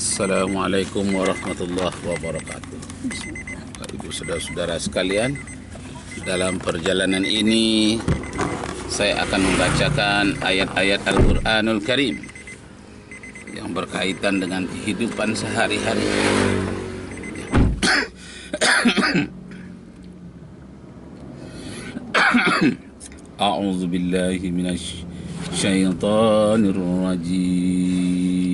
Assalamualaikum warahmatullahi wabarakatuh. Ibu saudara-saudara sekalian, dalam perjalanan ini saya akan membacakan ayat-ayat Al-Quranul Karim yang berkaitan dengan kehidupan sehari-hari. A'udzu billahi minasy syaithanir rajim.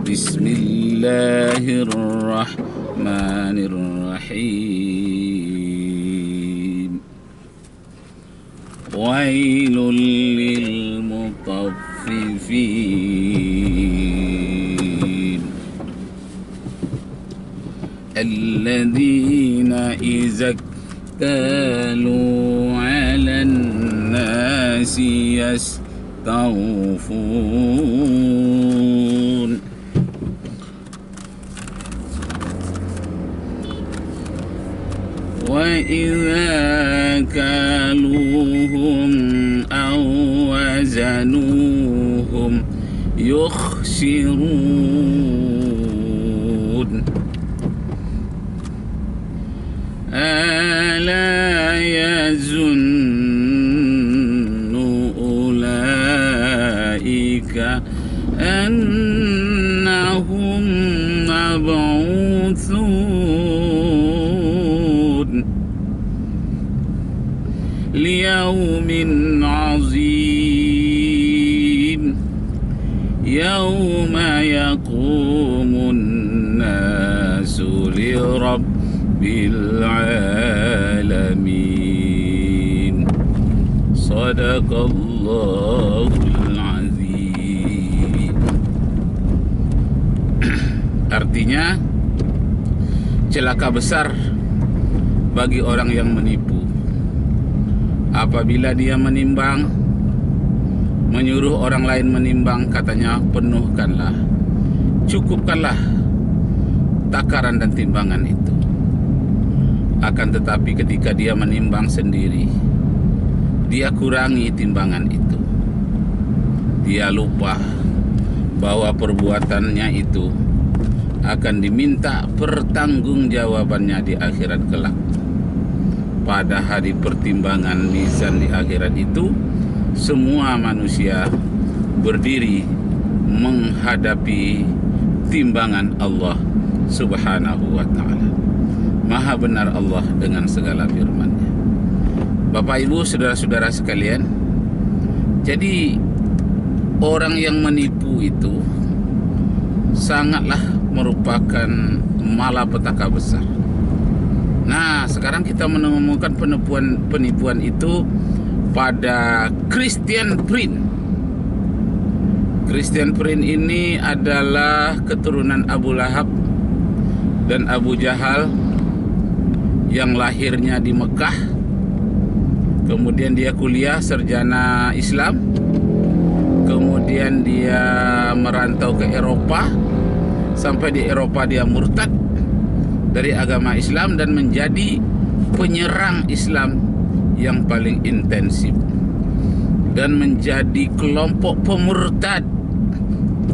Bismillahirrahmanirrahim. Wailul lil mutaffifin alladzina idza كانوا على الناس يستوفون وإذا كالوهم أو وزنوهم يخسرون ألا يظن أولئك أنهم مبعوثون ليوم عظيم يوم يقوم الناس لرب بالعالمين صدق الله العظيم. Artinya, celaka besar bagi orang yang menipu apabila dia menimbang, menyuruh orang lain menimbang, katanya penuhkanlah, cukupkanlah takaran dan timbangan itu. Akan tetapi ketika dia menimbang sendiri, dia kurangi timbangan itu. Dia lupa bahwa perbuatannya itu akan diminta pertanggungjawabannya di akhirat kelak. Pada hari pertimbangan mizan di akhirat itu, semua manusia berdiri menghadapi timbangan Allah Subhanahu wa ta'ala. Maha benar Allah dengan segala firman-Nya. Bapak Ibu saudara-saudara sekalian, jadi orang yang menipu itu sangatlah merupakan malapetaka besar. Nah, sekarang kita menemukan penipuan itu pada Christian Prince. Christian Prince ini adalah keturunan Abu Lahab dan Abu Jahal yang lahirnya di Mekah. Kemudian dia kuliah sarjana Islam. Kemudian dia merantau ke Eropa. Sampai di Eropa dia murtad dari agama Islam dan menjadi penyerang Islam yang paling intensif, dan menjadi kelompok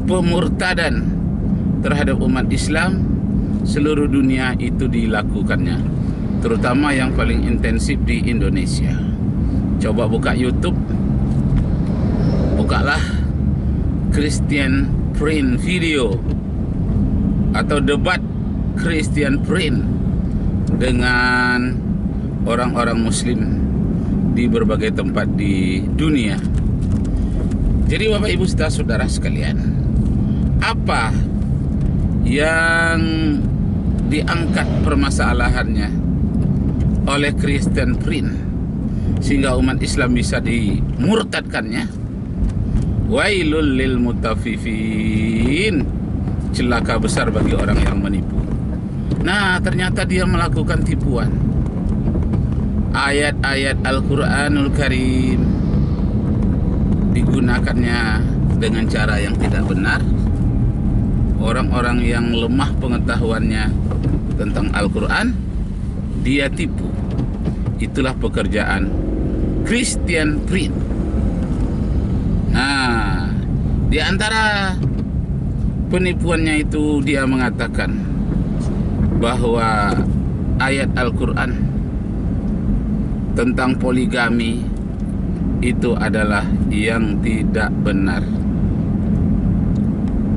pemurtadan terhadap umat Islam. Seluruh dunia itu dilakukannya, terutama yang paling intensif di Indonesia. Coba buka YouTube, bukalah Christian Prince video atau debat Christian Prince dengan orang-orang Muslim di berbagai tempat di dunia. Jadi Bapak Ibu saudara sekalian, apa yang diangkat permasalahannya oleh Christian Prince sehingga umat Islam bisa dimurtadkannya? Wailul lil mutaffifin, celaka besar bagi orang yang menipu. Nah, ternyata dia melakukan tipuan. Ayat-ayat Al-Quranul Karim digunakannya dengan cara yang tidak benar. Orang-orang yang lemah pengetahuannya tentang Al-Quran, dia tipu. Itulah pekerjaan Christian Prince. Nah, di antara Penipuannya itu dia mengatakan bahwa ayat Al-Quran tentang poligami itu adalah yang tidak benar.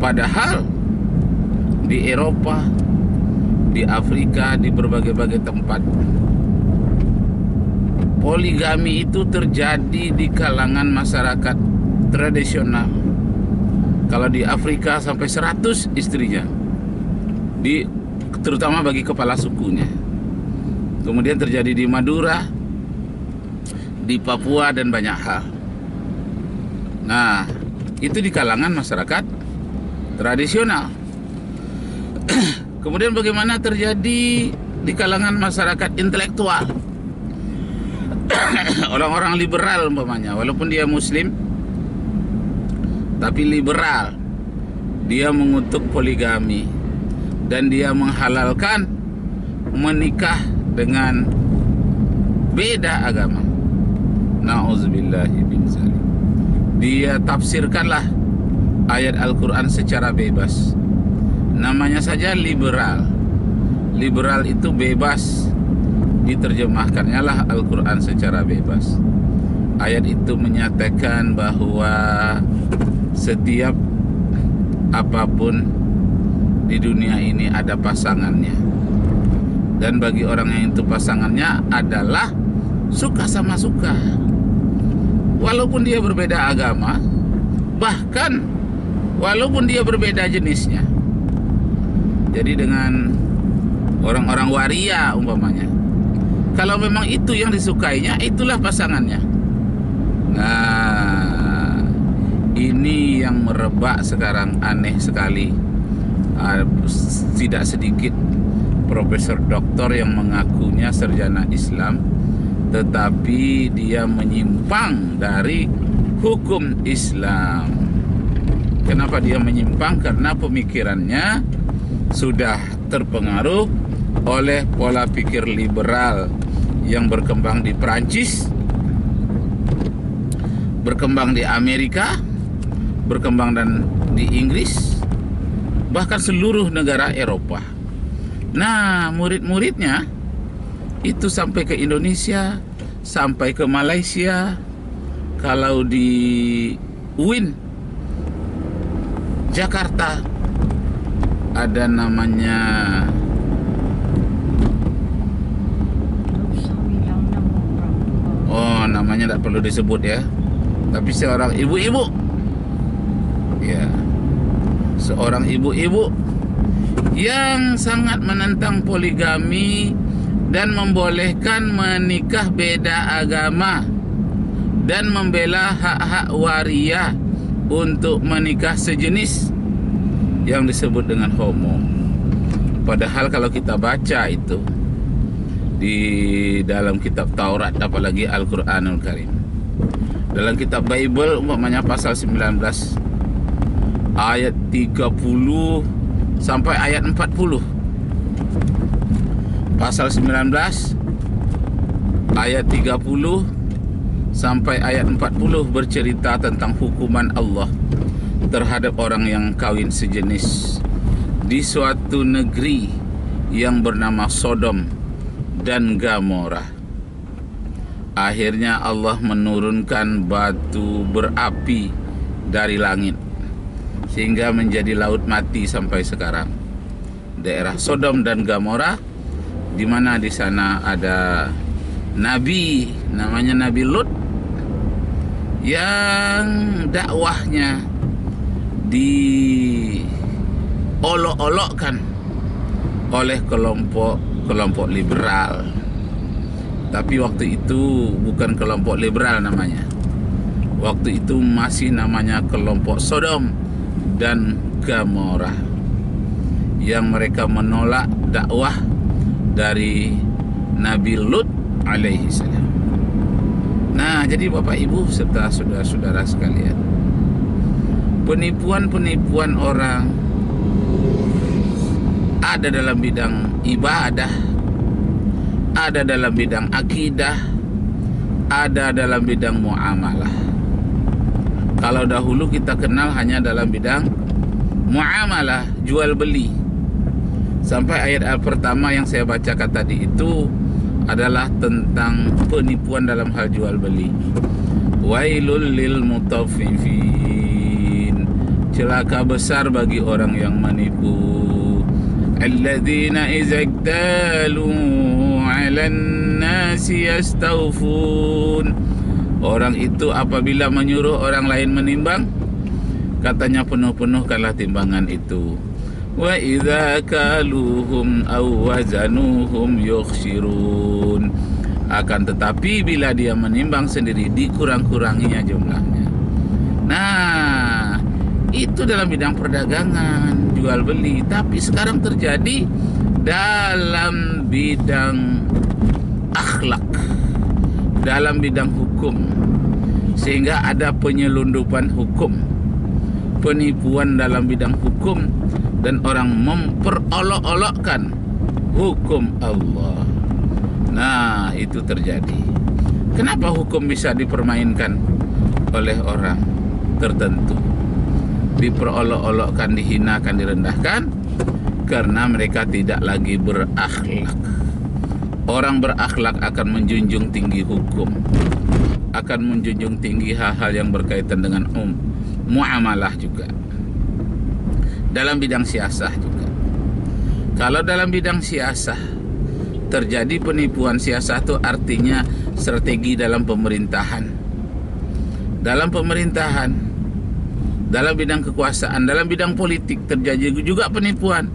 Padahal di Eropa, di Afrika, di berbagai-bagai tempat, poligami itu terjadi di kalangan masyarakat tradisional. Kalau di Afrika sampai 100 istrinya, terutama bagi kepala sukunya. Kemudian terjadi di Madura, di Papua, dan banyak hal. Nah, itu di kalangan masyarakat tradisional. Kemudian bagaimana terjadi di kalangan masyarakat intelektual? Orang-orang liberal umpamanya, walaupun dia muslim tapi liberal, dia mengutuk poligami dan dia menghalalkan menikah dengan beda agama. Na'udzubillahi min dzalik. Dia tafsirkanlah ayat Al-Quran secara bebas. Namanya saja liberal. Liberal itu bebas, diterjemahkannya lah Al-Quran secara bebas. Ayat itu menyatakan bahwa setiap apapun di dunia ini ada pasangannya, dan bagi orang yang itu pasangannya adalah suka sama suka, walaupun dia berbeda agama, bahkan walaupun dia berbeda jenisnya. Jadi dengan orang-orang waria umpamanya, kalau memang itu yang disukainya, itulah pasangannya. Nah, ini yang merebak sekarang, aneh sekali. Tidak sedikit profesor doktor yang mengakunya sarjana Islam, tetapi dia menyimpang dari hukum Islam. Kenapa dia menyimpang? Karena pemikirannya sudah terpengaruh oleh pola pikir liberal yang berkembang di Perancis, berkembang di Amerika, berkembang dan di Inggris, bahkan seluruh negara Eropa. Nah, murid-muridnya itu sampai ke Indonesia, sampai ke Malaysia. Kalau di UIN Jakarta ada namanya namanya tidak perlu disebut ya, tapi seorang ibu-ibu, ya, seorang ibu-ibu yang sangat menentang poligami dan membolehkan menikah beda agama dan membela hak-hak waria untuk menikah sejenis yang disebut dengan homo. Padahal kalau kita baca itu di dalam kitab Taurat, apalagi Al-Quranul Karim, dalam kitab Bible umpamanya pasal 19 ayat 30 sampai ayat 40. Pasal 19 ayat 30 sampai ayat 40 bercerita tentang hukuman Allah terhadap orang yang kawin sejenis di suatu negeri yang bernama Sodom dan Gomora. Akhirnya Allah menurunkan batu berapi dari langit sehingga menjadi laut mati sampai sekarang. Daerah Sodom dan Gomora, di mana di sana ada nabi namanya Nabi Lut yang dakwahnya diolok-olokkan oleh kelompok liberal. Tapi waktu itu bukan kelompok liberal namanya. Waktu itu masih namanya kelompok Sodom dan Gomora, yang mereka menolak dakwah dari Nabi Lut alaihi salam. Nah, jadi Bapak Ibu serta saudara-saudara sekalian, penipuan-penipuan orang ada dalam bidang ibadah, ada dalam bidang akidah, ada dalam bidang muamalah. Kalau dahulu kita kenal hanya dalam bidang muamalah, jual beli. Sampai ayat pertama yang saya bacakan tadi itu adalah tentang penipuan dalam hal jual beli. Wailul lil mutaffifin, celaka besar bagi orang yang menipu. Alladzina idza iktalu 'alan nasi yastawfun, orang itu apabila menyuruh orang lain menimbang, katanya penuh-penuhkanlah timbangan itu. Wa idza kaluhum aw wazanuhum yukhsirun, akan tetapi bila dia menimbang sendiri dikurang-kuranginya jumlahnya. Nah, itu dalam bidang perdagangan, jual beli. Tapi sekarang terjadi dalam bidang akhlak, dalam bidang hukum, sehingga ada penyelundupan hukum, penipuan dalam bidang hukum, dan orang memperolok-olokkan hukum Allah. Nah, itu terjadi. Kenapa hukum bisa dipermainkan oleh orang tertentu, diperolok-olokkan, dihinakan, direndahkan? Karena mereka tidak lagi berakhlak. Orang berakhlak akan menjunjung tinggi hukum, akan menjunjung tinggi hal-hal yang berkaitan dengan muamalah juga. Dalam bidang siasah juga. Kalau dalam bidang siasah terjadi penipuan, siasah itu artinya strategi dalam pemerintahan. Dalam pemerintahan, dalam bidang kekuasaan, dalam bidang politik terjadi juga penipuan.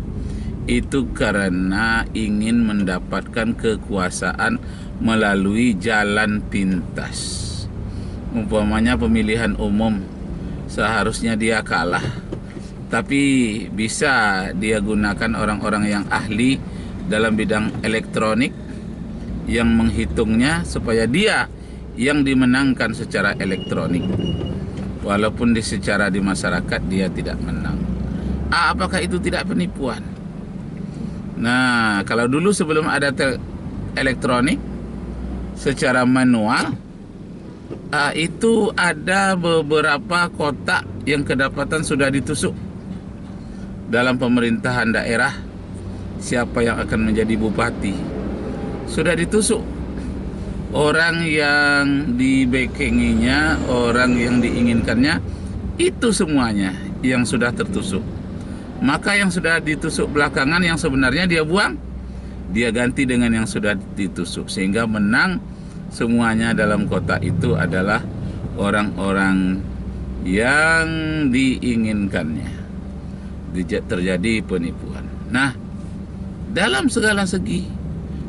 Itu karena ingin mendapatkan kekuasaan melalui jalan pintas. Umpamanya pemilihan umum, seharusnya dia kalah, tapi bisa dia gunakan orang-orang yang ahli dalam bidang elektronik yang menghitungnya supaya dia yang dimenangkan secara elektronik, walaupun secara di masyarakat dia tidak menang. Apakah itu tidak penipuan? Nah, kalau dulu sebelum ada elektronik secara manual, itu ada beberapa kotak yang kedapatan sudah ditusuk dalam pemerintahan daerah. Siapa yang akan menjadi bupati sudah ditusuk, orang yang dibekenginya, orang yang diinginkannya, itu semuanya yang sudah tertusuk. Maka yang sudah ditusuk belakangan, yang sebenarnya dia buang, dia ganti dengan yang sudah ditusuk, sehingga menang semuanya dalam kotak itu adalah orang-orang yang diinginkannya. Terjadi penipuan. Nah, dalam segala segi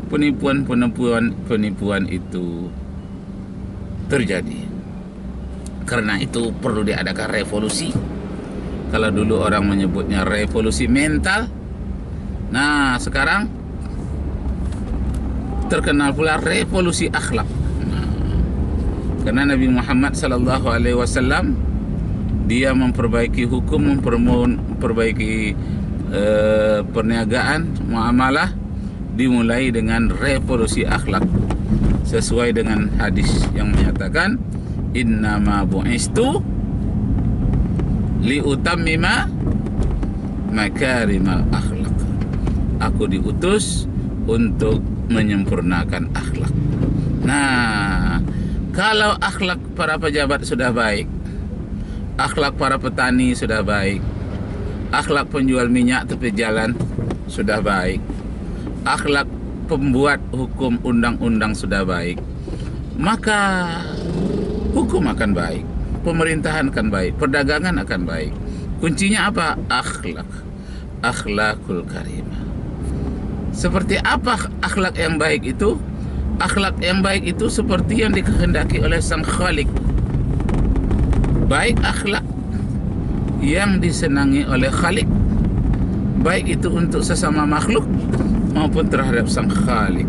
penipuan itu terjadi. Karena itu perlu diadakan revolusi. Kalau dulu orang menyebutnya revolusi mental, nah sekarang terkenal pula revolusi akhlak. Nah, karena Nabi Muhammad SAW dia memperbaiki hukum, memperbaiki perniagaan, muamalah, dimulai dengan revolusi akhlak, sesuai dengan hadis yang menyatakan innama bu'istu liutammima makarimal akhlak, aku diutus untuk menyempurnakan akhlak. Nah, kalau akhlak para pejabat sudah baik, akhlak para petani sudah baik, akhlak penjual minyak tepi jalan sudah baik, akhlak pembuat hukum undang-undang sudah baik, maka hukum akan baik, pemerintahan akan baik, perdagangan akan baik. Kuncinya apa? Akhlak, akhlakul karimah. Seperti apa akhlak yang baik itu? Akhlak yang baik itu seperti yang dikehendaki oleh Sang Khalik. Baik akhlak yang disenangi oleh Khalik, baik itu untuk sesama makhluk maupun terhadap Sang Khalik.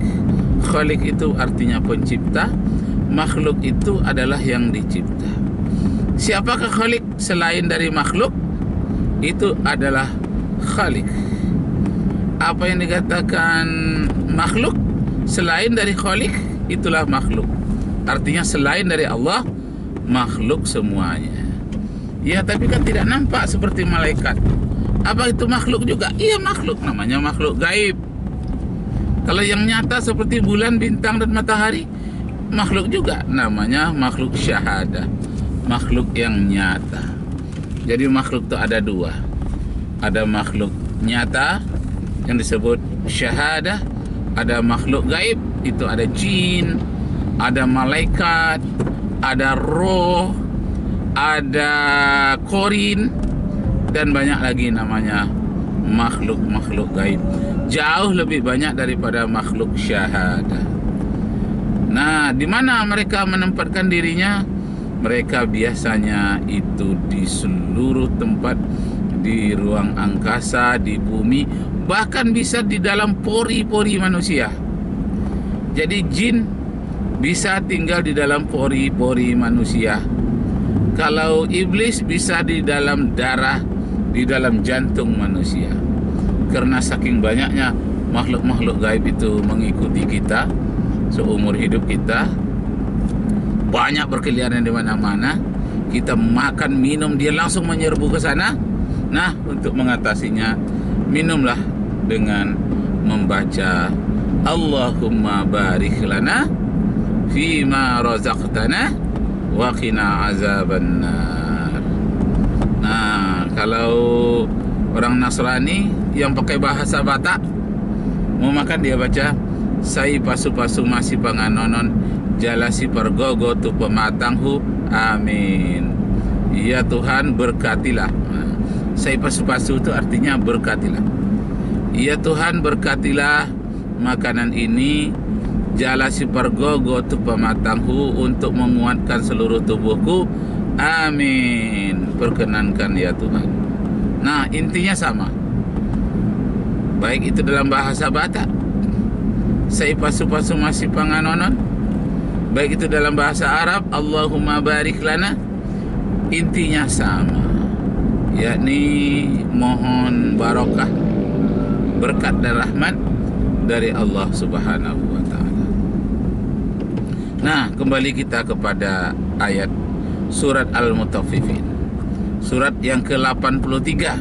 Khalik itu artinya pencipta, makhluk itu adalah yang dicipta. Siapakah Khalik selain dari makhluk? Itu adalah Khalik. Apa yang dikatakan makhluk selain dari Khalik, itulah makhluk. Artinya selain dari Allah, makhluk semuanya. Ya, tapi kan tidak nampak seperti malaikat. Apa itu makhluk juga? Iya makhluk, namanya makhluk gaib. Kalau yang nyata seperti bulan, bintang, dan matahari, makhluk juga, namanya makhluk syahadah, makhluk yang nyata. Jadi makhluk itu ada dua. Ada makhluk nyata yang disebut syahadah, ada makhluk gaib, itu ada jin, ada malaikat, ada roh, ada korin, dan banyak lagi namanya makhluk-makhluk gaib. Jauh lebih banyak daripada makhluk syahadah. Nah, di mana mereka menempatkan dirinya? Mereka biasanya itu di seluruh tempat, di ruang angkasa, di bumi, bahkan bisa di dalam pori-pori manusia. Jadi jin bisa tinggal di dalam pori-pori manusia. Kalau iblis bisa di dalam darah, di dalam jantung manusia. Karena saking banyaknya makhluk-makhluk gaib itu mengikuti kita seumur hidup kita, banyak berkeliaran di mana-mana. Kita makan, minum, dia langsung menyerbu ke sana. Nah, untuk mengatasinya, minumlah dengan membaca Allahumma barik lana fima razaqtana wa qina azabannar. Nah, kalau orang Nasrani yang pakai bahasa Batak mau makan, dia baca sai pasu-pasu masih panganonon jalasi pergogo tu pematanghu amin. Ya Tuhan berkatilah. Sai pasu-pasu itu artinya berkatilah. Ya Tuhan berkatilah makanan ini, jalasi pergogo tu pematanghu, untuk menguatkan seluruh tubuhku, amin. Perkenankan ya Tuhan. Nah, intinya sama, baik itu dalam bahasa Batak, sai pasu-pasu masih panganonon, baik itu dalam bahasa Arab, Allahumma barik lana, intinya sama, yakni mohon barokah, berkat dan rahmat dari Allah Subhanahu wa ta'ala. Nah, kembali kita kepada ayat surat Al-Mutaffifin, surat yang ke-83,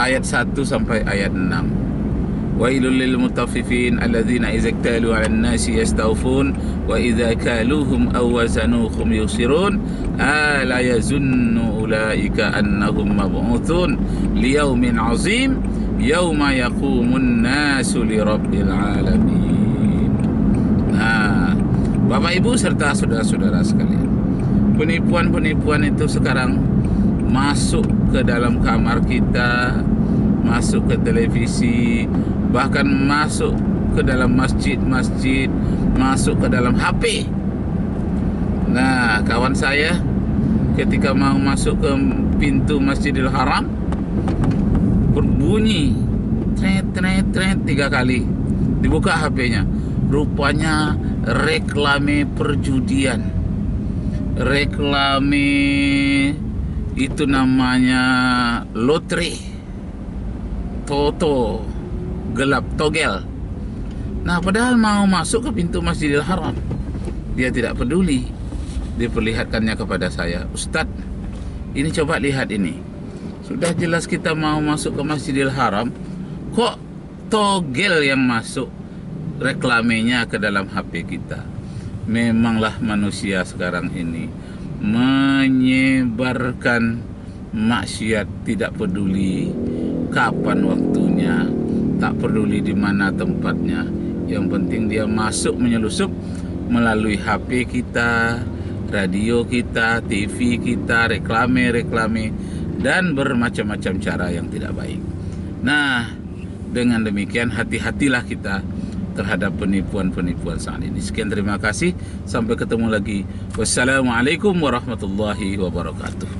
ayat 1 sampai ayat 6. Wailul lil mutaffifin alladzina idza iktalu 'alan nasi yastawfun wa idza kaluhum aw wazanuhum yusirun ala yazunnu ulaika annahum mab'utsun liyaumin 'azim yauma yaqumun nasu lirabbil alamin. Nah, Bapak Ibu serta saudara-saudara sekalian, penipuan-penipuan itu sekarang masuk ke dalam kamar kita, masuk ke televisi, bahkan masuk ke dalam masjid-masjid, masuk ke dalam HP. Nah, kawan saya ketika mau masuk ke pintu Masjidil Haram, berbunyi tret 3 kali, dibuka HP-nya, rupanya reklame perjudian, reklame itu namanya lotre, toto, gelap, togel. Nah, padahal mau masuk ke pintu Masjidil Haram, dia tidak peduli. Diperlihatkannya kepada saya, Ustadz, ini coba lihat ini. Sudah jelas kita mau masuk ke Masjidil Haram, kok togel yang masuk reklamenya ke dalam HP kita. Memanglah manusia sekarang ini menyebarkan maksiat, tidak peduli kapan waktunya, tak peduli di mana tempatnya. Yang penting dia masuk, menyelusup melalui HP kita, radio kita, TV kita, reklame, dan bermacam-macam cara yang tidak baik. Nah, dengan demikian hati-hatilah kita terhadap penipuan-penipuan saat ini. Sekian, terima kasih. Sampai ketemu lagi. Wassalamualaikum warahmatullahi wabarakatuh.